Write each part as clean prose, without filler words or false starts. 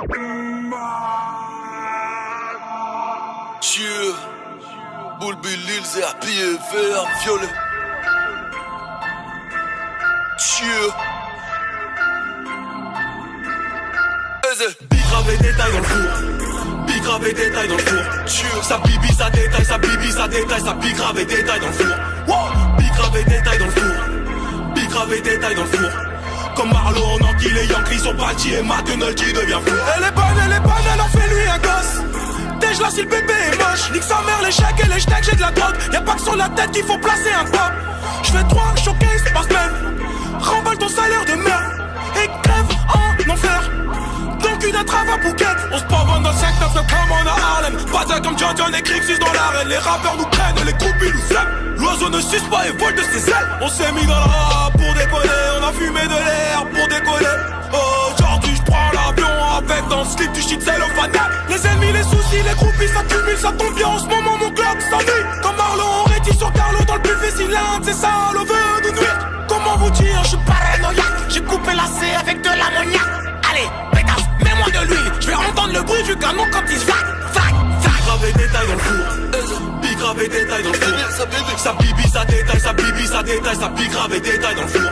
Dieu, Boule Lil, ZRP et vert, violet. Dieu. Bicrave et détail dans le four. Bicrave et détail dans le four. Dieu. Sa bibi, ça détaille, sa bibi, ça détaille, sa bicrave et détail dans le four. Bicrave et détail dans le four. Bicrave et détail dans le four. Comme Marlo, on enquille les Yankees sont bâtis et Matenol qui devient fou. Elle est bonne, elle en fait lui un gosse. Dège là si le bébé est moche. Nique sa mère, les chèques et les steaks, j'ai de la drogue. Y'a pas que sur la tête qu'il faut placer un pop. J'fais 3 showcases par semaine. Remballe ton salaire de merde et crève en enfer. Donc une entrave à bouquette. On se pavane dans 5-9 comme on a Harlem. Pas comme John et Crixus dans l'arène. Les rappeurs nous prennent, les groupies nous aiment. L'oiseau ne suce pas et vole de ses ailes. On s'est mis dans le rap pour décoller. On a fumé de l'air pour décoller. Aujourd'hui j'prends l'avion avec dans le slip du shit cellophane. Les ennemis, les soucis, les groupies ça cumule, ça tombe bien en ce moment mon club s'ennuie. Comme Marlon, on rétit sur Carlo dans le buffet si l'un c'est ça, le veut nous nuire. Comment vous dire, je suis paranoïaque. J'ai coupé la C avec de l'ammoniac. Allez, pétasse, mets-moi de l'huile. Je vais entendre le bruit du canon quand il vague. Bicrave et détail dans le four. Bicrave et détail dans le four. Sa bibi, ça détaille, sa bibi, ça détaille, sa bicrave et détail dans le four.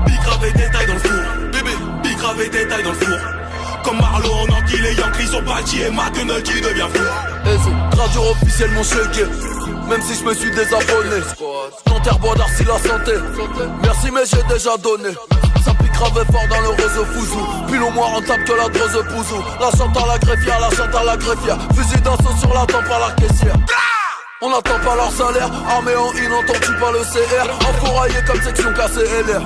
Bicrave et détail dans le four. Bicrave et détail dans le four. Comme Marlo, on enquille les Yankees sont bâtis et Matenol qui devient fou. Gradure officielle mon chégué. Même si je me suis désabonné. Nanterre, bois d'Arcy, la santé. Merci mais j'ai déjà donné. Ça pique grave fort dans le réseau fouzou. Pile au moins rentable que la drose pouzou. La chante à la greffière, la chante à la greffière. Fusil d'assaut sur la tempe à la caissière. On n'attend pas leur salaire. Armé en inentendu par le CR. Enfouraillé comme section cassée LR.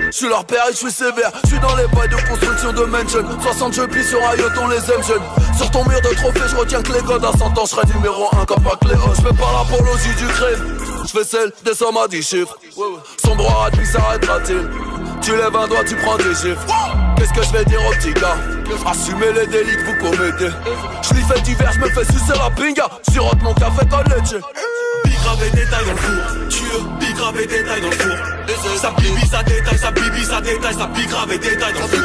J'suis leur père et j'suis sévère. J'suis dans les bails de construction de mansion. 60 jeux pis sur IoT on les aime jeunes. Sur ton mur de trophée j'retiens que les godes à 100 ans j'serai numéro 1 comme pas Cléo. J'fais pas l'apologie du crime. J'fais celle des sommes à 10 chiffres. Son droit à lui s'arrêtera-t-il? Tu lèves un doigt tu prends des chiffres. Qu'est-ce que j'vais dire aux petits gars? Assumez les délits que vous commettez. J'l'y fais divers, j'me fais sucer la pinga. Sirote mon café comme leche. Bicrave et détail dans le four. Dieu, bicrave et détail dans le four. Sa bibi, ça détaille, sa bibi, ça détaille, sa bicrave et détail dans le four.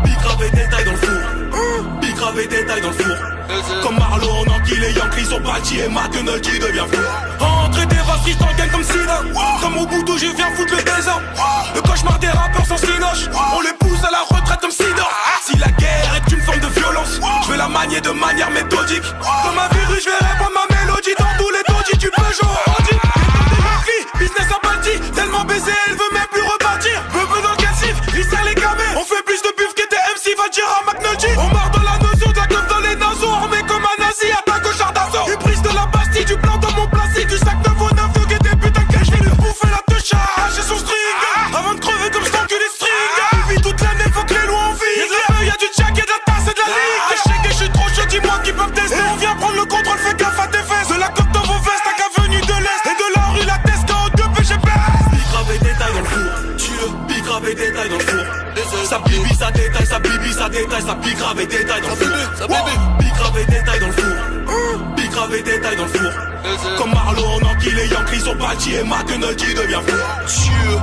Bicrave et détail dans le four. Bicrave et détail dans le four. Comme Marlo, on enquille les Yankees sont bâtis et Matenol qui devient fou. Entrée des vases dans le gang comme Sina. Comme au bout je viens foutre le désordre. Le cauchemar des rappeurs sans cinoche. On les pousse à la retraite comme Sidor. Si la guerre est une forme de violence, je vais la manier de manière méthodique. Comme un virus, je vais répandre ma mélodie dans tous les taudis. Tu peux jouer au bandit. Business abattu, tellement baisé, elle veut même plus repartir. Bebe dans le cassif, il serre les gamins. On fait plus de bif que des MC, va dire à McNulty. On marre dans la notion de la gueule dans les naseaux. Armé comme un nazi, attaque au char d'assaut. Du prise de la Bastille, du blanc dans mon plastique. Du sac 9 au 9 de guet des putains que je vais lui bouffer la touche. J'ai son string, avant de crever comme je t'encule les strings. Il vit toute l'année, faut que les lois en vie. Y'a du jack et de la tasse et de la ligue. Je sais que je suis trop chaud, dis-moi qui peuvent tester. On vient prendre le contrôle, fais gaffe à tes fesses. De la coque dans vos vestes, à qu'avenue de l'Est. Et de la rue, la Tesca. Bicrave et détail dans le four. Dieu, bicrave et détail dans le four. Sa bibi, ça détaille, sa bibi, ça détaille, sa bicrave et détail dans le four. Bicrave et détail dans le four. Bicrave et détail dans le four. Comme Marlo, on enquille les Yankees sont bâtis et Matenol qui devient fou. Dieu.